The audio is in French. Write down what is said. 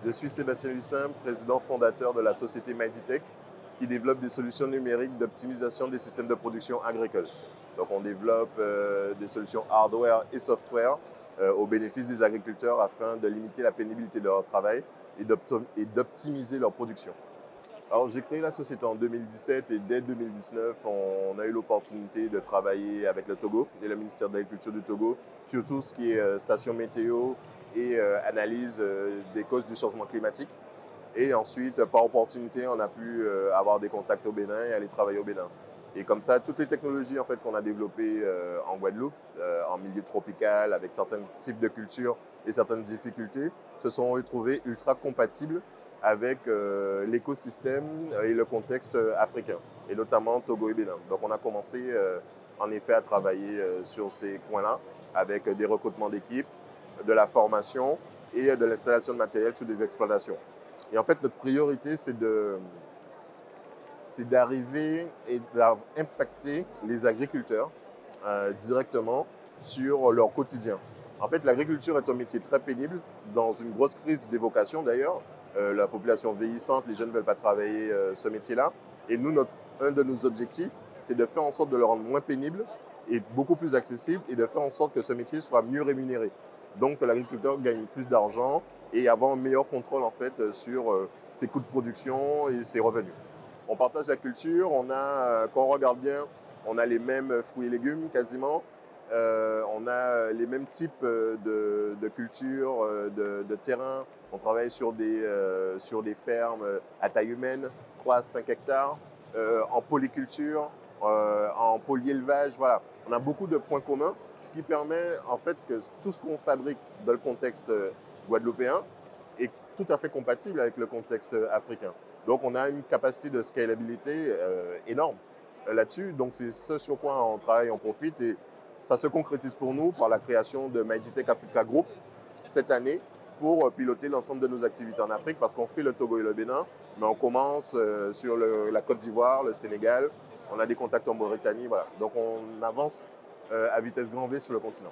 Je suis Sébastien Lucin, président fondateur de la société Miditech, qui développe des solutions numériques d'optimisation des systèmes de production agricoles. Donc on développe des solutions hardware et software au bénéfice des agriculteurs afin de limiter la pénibilité de leur travail et d'optimiser leur production. Alors j'ai créé la société en 2017 et dès 2019, on a eu l'opportunité de travailler avec le Togo et le ministère de l'Agriculture du Togo sur tout ce qui est station météo et analyse des causes du changement climatique. Et ensuite, par opportunité, on a pu avoir des contacts au Bénin et aller travailler au Bénin. Et comme ça, toutes les technologies en fait, qu'on a développées en Guadeloupe, en milieu tropical, avec certains types de cultures et certaines difficultés, se sont retrouvées ultra compatibles avec l'écosystème et le contexte africain, et notamment Togo et Bénin. Donc on a commencé en effet à travailler sur ces points-là, avec des recrutements d'équipes, de la formation et de l'installation de matériel sur des exploitations. Et en fait, notre priorité, c'est d'arriver et d'impacter les agriculteurs directement sur leur quotidien. En fait, l'agriculture est un métier très pénible, dans une grosse crise des vocations d'ailleurs. La population vieillissante, les jeunes ne veulent pas travailler ce métier-là. Et nous, un de nos objectifs, c'est de faire en sorte de le rendre moins pénible et beaucoup plus accessible, et de faire en sorte que ce métier soit mieux rémunéré. Donc que l'agriculteur gagne plus d'argent et avoir un meilleur contrôle en fait sur ses coûts de production et ses revenus. On partage la culture, quand on regarde bien, on a les mêmes fruits et légumes quasiment, on a les mêmes types de cultures, de terrains. On travaille sur des fermes à taille humaine, 3 à 5 hectares, en polyculture, en polyélevage, voilà. On a beaucoup de points communs, ce qui permet en fait que tout ce qu'on fabrique dans le contexte guadeloupéen est tout à fait compatible avec le contexte africain. Donc on a une capacité de scalabilité énorme là-dessus. Donc c'est ce sur quoi on travaille, on profite, et ça se concrétise pour nous par la création de Miditech Africa Group cette année pour piloter l'ensemble de nos activités en Afrique, parce qu'on fait le Togo et le Bénin, mais on commence sur la Côte d'Ivoire, le Sénégal, on a des contacts en Mauritanie, voilà. Donc on avance à vitesse grand V sur le continent.